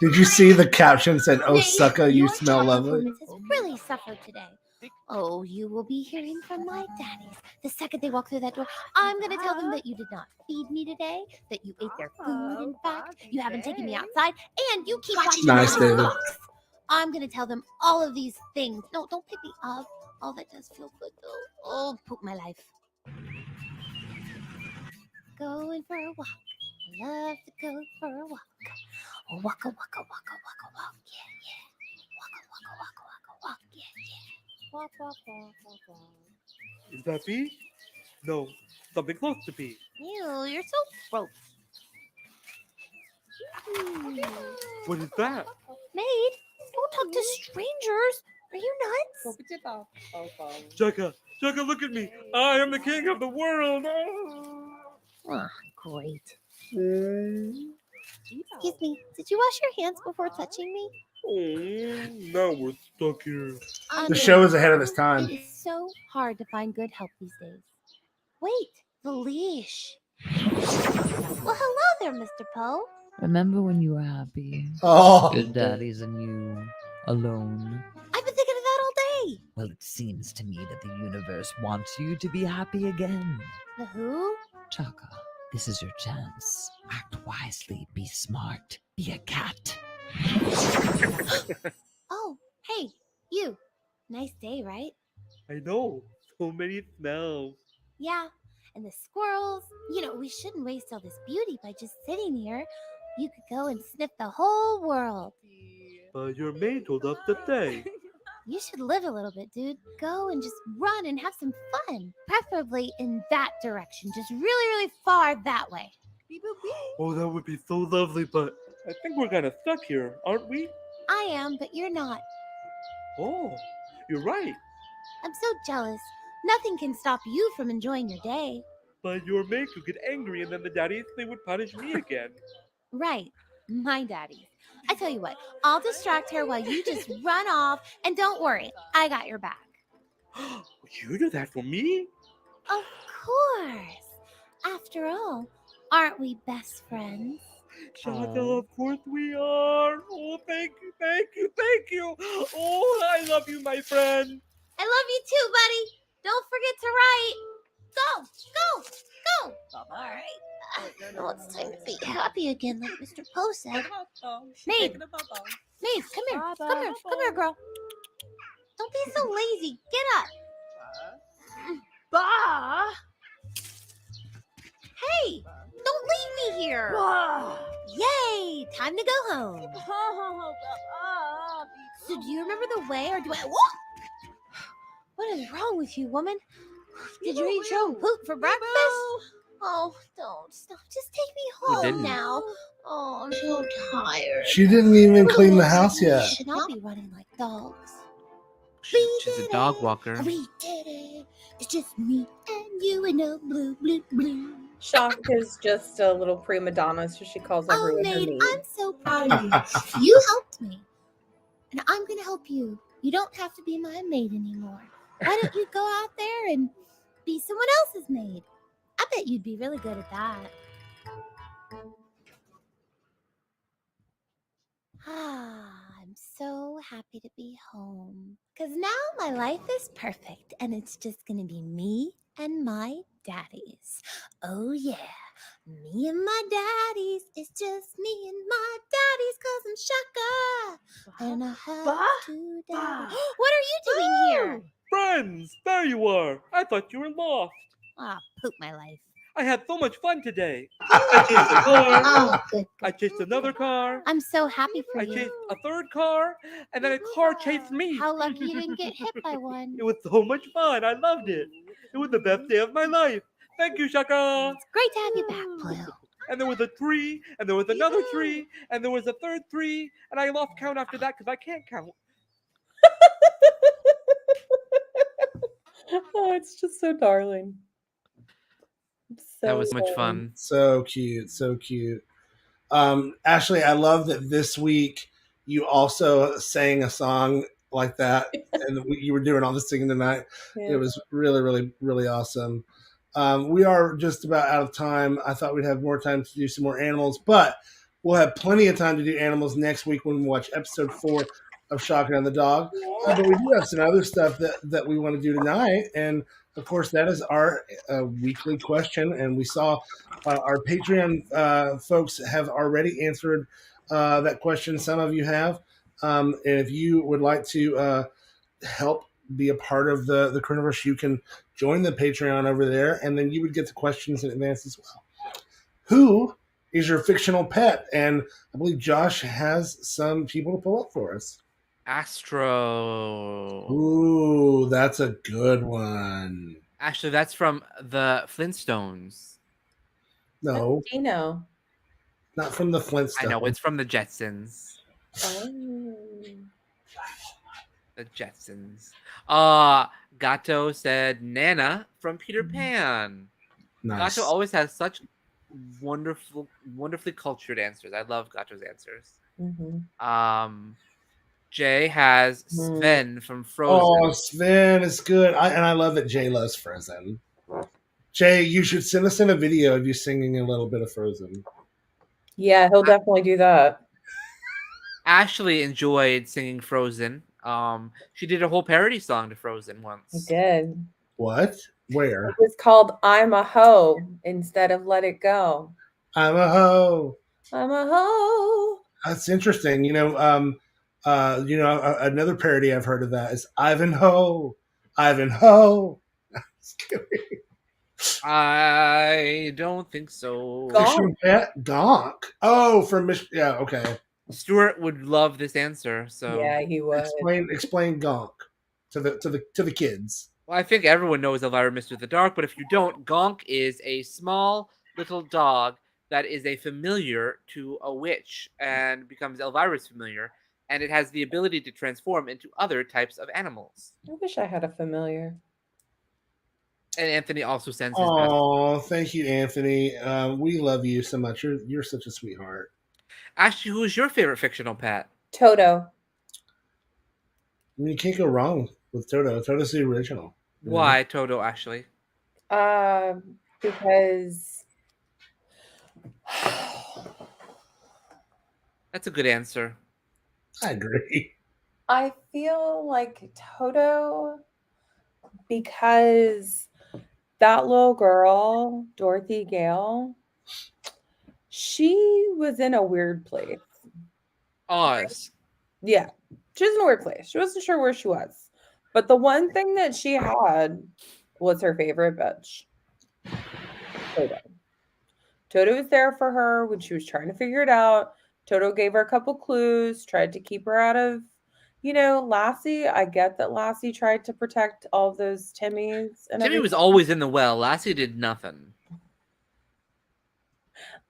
Did you see the caption said, "Oh, Maid, sucker, you your smell child lovely"? performance has really suffered today. Oh, you will be hearing from my daddies. The second they walk through that door, I'm going to tell them that you did not feed me today, that you ate their food, in fact, you haven't taken me outside, and you keep watching Nice, my David. socks. I'm going to tell them all of these things. No, don't pick me up. Oh, that does feel good, though. Oh, poop my life. Going for a walk. I love to go for a walk. Oh, waka, waka, waka, waka, walk. Yeah, yeah. Waka, waka, waka, waka, walk. Yeah, yeah. Walk, walk, walk, walk, walk. Is that pee? No, something close to pee. Ew, you're so gross. What is that? Maid, don't talk to strangers. Are you nuts? Chaka, Chaka, look at me. I am the king of the world. Ah, great. Excuse me, did you wash your hands before touching me? Oh, now we're stuck here. The show is ahead of its time. It is so hard to find good help these days. Wait, the leash. Well, hello there, Mr. Poe. Remember when you were happy? Oh, Good daddies and you alone. I've been thinking of that all day. Well, it seems to me that the universe wants you to be happy again. The who? Chaka, this is your chance. Act wisely, be smart, be a cat. Oh, hey, you. Nice day, right? I know. So many smells. Yeah, and the squirrels. You know, we shouldn't waste all this beauty by just sitting here. You could go and sniff the whole world. But your maid told us to stay. You should live a little bit, dude. Go and just run and have some fun. Preferably in that direction. Just really, really far that way. Oh, that would be so lovely, but I think we're kind of stuck here, aren't we? I am, but you're not. Oh, you're right. I'm so jealous. Nothing can stop you from enjoying your day. But your maid could get angry, and then the daddies, they would punish me again. Right. My daddy. I tell you what, I'll distract her while you just run off, and don't worry, I got your back. You do that for me? Of course. After all, aren't we best friends? Shaka, of course we are. Oh, thank you, thank you, thank you. Oh, I love you, my friend. I love you too, buddy. Don't forget to write. Go, go, go. All right. Now it's time to be happy again, like Mr. Poe said. Maeve, Maeve, come here. Come here, girl. Don't be so lazy. Get up. Bah! Hey, don't leave me here. Bah! Yay, time to go home. So do you remember the way, or do I... What is wrong with you, woman? Did you eat your own poop for breakfast? Oh, don't stop. Just take me home didn't. now. Oh, I'm so tired. She didn't even clean the house yet. We should not be running like dogs. She's a dog walker. We did it. It's just me and you and a blue, blue, blue. Shaka's just a little prima donna, so she calls Oh, everyone her maid, maid. I'm so proud of you. You helped me. And I'm going to help you. You don't have to be my maid anymore. Why don't you go out there and be someone else's maid? I bet you'd be really good at that. I'm so happy to be home. Because now my life is perfect and it's just going to be me and my daddies. Oh, yeah. Me and my daddies. It's just me and my daddies because I'm Shaka. And I have two daddies. What are you doing here? Friends, there you are. I thought you were lost. Ah, poop my life. I had so much fun today. I chased a car. Oh, good. I chased another car. I'm so happy for I you. chased a third car, and then a car chased me. How lucky you didn't get hit by one. It was so much fun. I loved it. It was the best day of my life. Thank you, Shaka. It's great to have you back, Blue. And there was a tree, and there was another tree, and there was a third tree, and I lost count after that because I can't count. Oh, it's just so darling. That was So much darling. fun. So cute, so cute. Ashley, I love that this week you also sang a song like that, and you were doing all the singing tonight. Yeah. It was really, really, really awesome. We are just about out of time. I thought we'd have more time to do some more animals, but we'll have plenty of time to do animals next week when we watch episode 4 of Shaka and the Dog. But we do have some other stuff that we want to do tonight, and of course, that is our weekly question, and we saw our Patreon folks have already answered that question. Some of you have. And if you would like to help be a part of the Croniverse, you can join the Patreon over there, and then you would get the questions in advance as well. Who is your fictional pet? And I believe Josh has some people to pull up for us. Astro. Ooh, that's a good one. Actually, that's from the Flintstones. No, Dino. not from the Flintstones. I know, it's from the Jetsons. Oh. The Jetsons. Gato said Nana from Peter Pan. Nice. Gato always has such wonderfully cultured answers. I love Gato's answers. Mm-hmm. Jay has Sven from Frozen. Oh, Sven is good. I love that Jay loves Frozen. Jay, you should send us in a video of you singing a little bit of Frozen. Yeah, he'll definitely do that. Ashley enjoyed singing Frozen. She did a whole parody song to Frozen once. He did. What? Where? It was called "I'm a Hoe" instead of "Let It Go." I'm a hoe. I'm a hoe. That's interesting. Another parody I've heard of that is Ivanhoe. Ivanhoe. I don't think so. Gonk. Fictional pet? Gonk. Oh, from yeah, okay. Stuart would love this answer. So Yeah, he was. Explain Gonk to the kids. well, I think everyone knows Elvira Mister the Dark, but if you don't, Gonk is a small little dog that is a familiar to a witch and becomes Elvira's familiar, and it has the ability to transform into other types of animals. I wish I had a familiar. And Anthony also sends his best. Oh, thank you, Anthony. We love you so much. You're such a sweetheart. Ashley, who is your favorite fictional pet? Toto. I mean, you can't go wrong with Toto. Toto's the original. Why Toto, Ashley? Because That's a good answer. I agree. I feel like Toto, because that little girl, Dorothy Gale, she was in a weird place. Oz. Yeah, she was in a weird place. She wasn't sure where she was. But the one thing that she had was her favorite bitch, Toto. Toto was there for her when she was trying to figure it out. Toto gave her a couple clues, tried to keep her out of, Lassie. I get that Lassie tried to protect all of those Timmies. And Timmy was everything. always in the well. Lassie did nothing.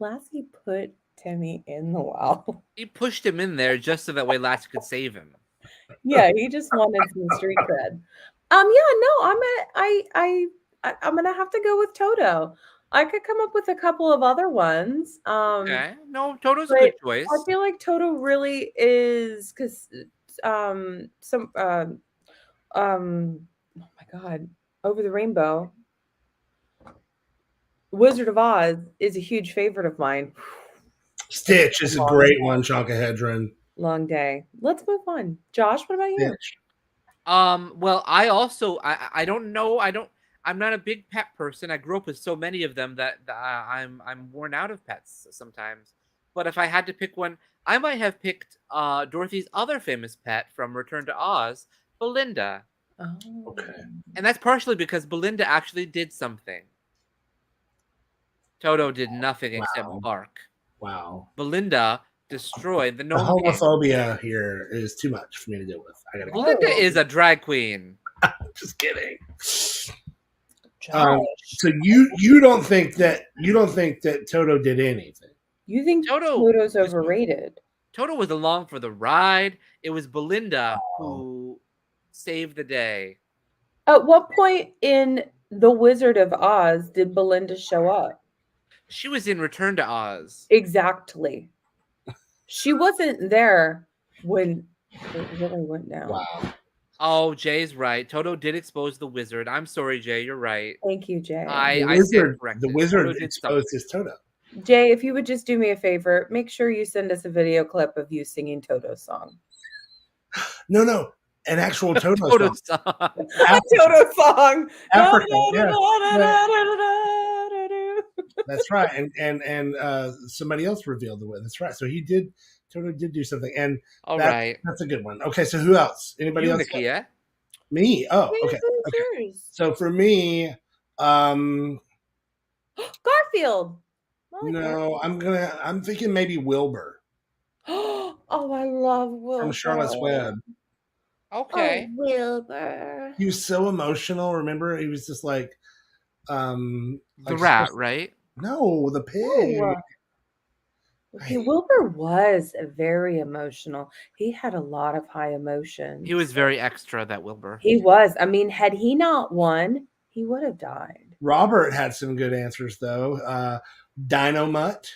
Lassie put Timmy in the well. He pushed him in there just so that way Lassie could save him. Yeah, he just wanted some street cred. I'm gonna have to go with Toto. I could come up with a couple of other ones. Okay. No, Toto's a but good choice. I feel like Toto really is because oh my god, Over the Rainbow, Wizard of Oz is a huge favorite of mine. Stitch is a great one, Chaka Hedron. Long day. Let's move on. Josh, what about you? Stitch. Well, I also I don't know. I'm not a big pet person. I grew up with so many of them that I'm worn out of pets sometimes. But if I had to pick one, I might have picked Dorothy's other famous pet from Return to Oz, Belinda. Oh. Okay. And that's partially because Belinda actually did something. Toto did nothing except bark. Wow. Belinda destroyed the The gnome king. homophobia here is too much for me to deal with. I gotta go. Belinda is a drag queen. Just kidding. Josh. So you don't think that Toto did anything? You think Toto Toto's was- overrated? Toto was along for the ride. It was Belinda who saved the day. At what point in The Wizard of Oz did Belinda show up? She was in Return to Oz. Exactly. She wasn't there when it really went down. Wow. Oh, Jay's right. Toto did expose the wizard. I'm sorry, Jay. You're right. Thank you, Jay. I stand The corrected. wizard Toto did exposed his Toto. Jay, if you would just do me a favor, make sure you send us a video clip of you singing Toto's song. No, an actual Toto Toto song. song. A Toto song. Africa, yeah. That's right, and somebody else revealed the way. That's right. So Toto did do something, and All right. that's a good one. Okay, so who else? Anybody You, else? Nakia. Me? Oh, okay. Yours. So for me, Garfield. no, I'm thinking maybe Wilbur Oh, I love Will. from Charlotte's Web. Okay. Oh, Wilbur. He was so emotional. Remember, he was just like, The like rat, right? No, the pig. Okay, Wilbur was very emotional. He had a lot of high emotions. He was very extra, that Wilbur. He was. I mean, had he not won, he would have died. Robert had some good answers though. Dino Mutt.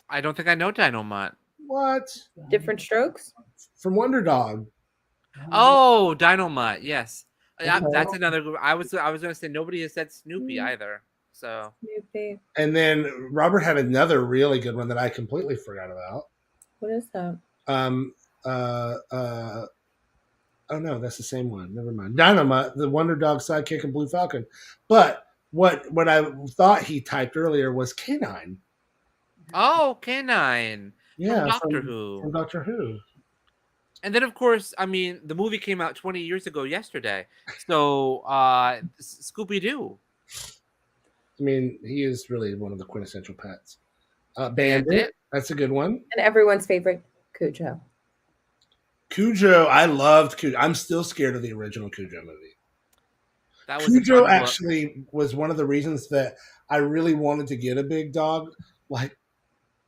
I don't think I know Dino Mutt. What? Different strokes? From Wonder Dog. Oh, Dino Mutt. Yes. Okay. That's another. I was going to say nobody has said Snoopy either. So Snoopy. And then Robert had another really good one that I completely forgot about. What is that? Oh no, that's the same one. Never mind. Dynamite, the Wonder Dog sidekick and Blue Falcon. But what I thought he typed earlier was Canine. oh, Canine. Yeah, From Doctor Who. From Doctor Who. And then, of course, I mean, the movie came out 20 years ago yesterday. So, Scooby-Doo. I mean, he is really one of the quintessential pets. Bandit, Bandit. that's a good one. And everyone's favorite, Cujo. Cujo, I loved Cujo. I'm still scared of the original Cujo movie. That was a Cujo fun book. actually was one of the reasons that I really wanted to get a big dog like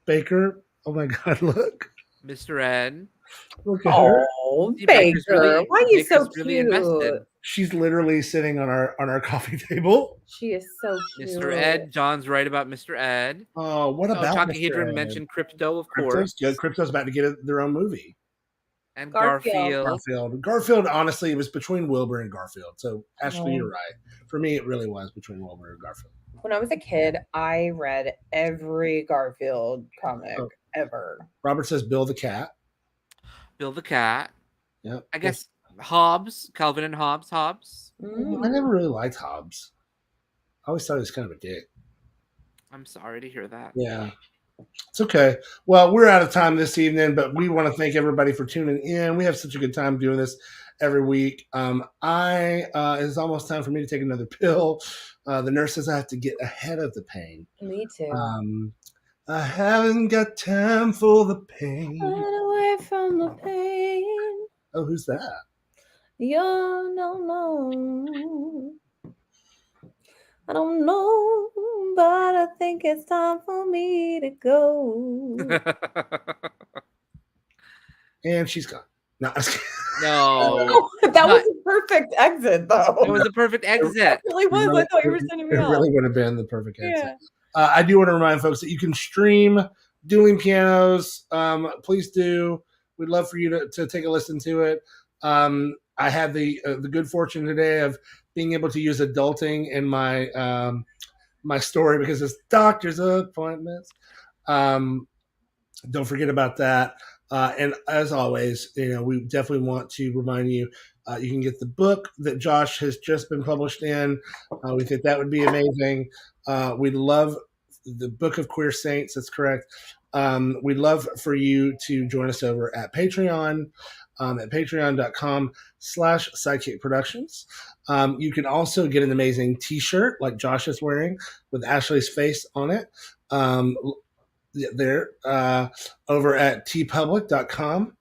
Baker. Oh my God, look. Mr. Ed. Look at her. Oh, See, Baker, Baker's really- why are you so Baker's really cute? invested. She's literally sitting on our coffee table. She is so cute. Mr. Ed. John's right about Mr. Ed. Oh, what Oh, about Chaka Mr. Hedron Ed? mentioned Crypto, of Crypto's course. good. Crypto's about to get their own movie. And Garfield. Garfield, honestly, it was between Wilbur and Garfield. So, Ashley, Oh. you're right. For me, it really was between Wilbur and Garfield. When I was a kid, I read every Garfield comic Oh. ever. Robert says Bill the cat. Bill the Cat. Yep. I guess Hobbs. Calvin and Hobbs. Hobbs. I never really liked Hobbs. I always thought he was kind of a dick. I'm sorry to hear that. Yeah. It's okay. Well, we're out of time this evening, but we want to thank everybody for tuning in. We have such a good time doing this every week. It's almost time for me to take another pill. The nurse says I have to get ahead of the pain. Me too. I haven't got time for the pain. Run away from the pain. Oh, who's that? You're no. I don't know, but I think it's time for me to go. And she's gone. No, I was kidding. No. That was a perfect exit, though. It was a perfect exit. It really was. I thought you were sending me It off. really would have been the perfect answer. Yeah. I do want to remind folks that you can stream Dueling Pianos. Please do. We'd love for you to take a listen to it. I had the good fortune today of being able to use adulting in my my story because it's doctor's appointments. Don't forget about that. And as always, we definitely want to remind you, you can get the book that Josh has just been published in. We think that would be amazing. We'd love the Book of Queer Saints. That's correct. We'd love for you to join us over at Patreon, at patreon.com/SideKick Productions. You can also get an amazing t-shirt like Josh is wearing with Ashley's face on it. There over at tpublic.com.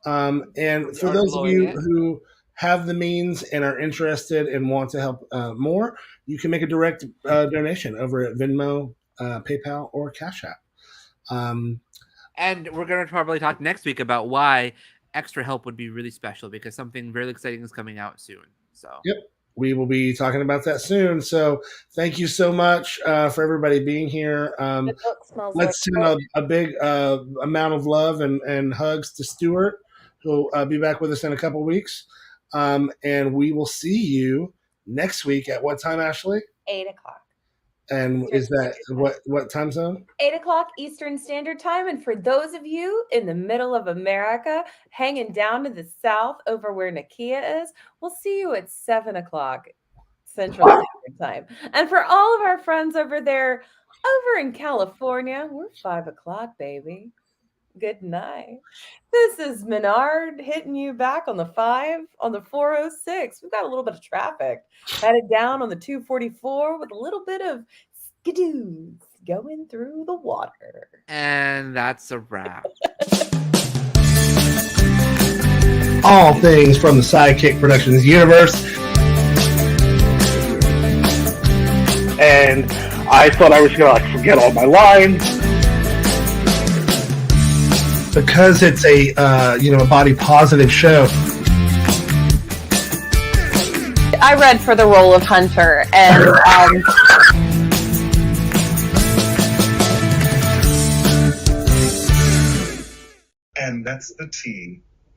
And for those of you who have the means and are interested and want to help more, you can make a direct donation over at Venmo, PayPal, or Cash App. And we're going to probably talk next week about why extra help would be really special because something really exciting is coming out soon. So yep, we will be talking about that soon. So thank you so much for everybody being here. Let's send a big amount of love and hugs to Stuart, who'll be back with us in a couple weeks. And we will see you next week at what time, Ashley? 8 o'clock. And is that what time zone? 8 o'clock Eastern Standard Time. And for those of you in the middle of America, hanging down to the south over where Nakia is, we'll see you at 7 o'clock Central Standard Time. And for all of our friends over there, over in California, we're 5 o'clock, baby. Good night. This is Menard hitting you back on the 406. We've got a little bit of traffic headed down on the 244 with a little bit of skidoos going through the water. And that's a wrap. All things from the SideKick Productions universe. And I thought I was going to forget all my lines. Because it's a body positive show. I read for the role of Hunter, and and that's the tea.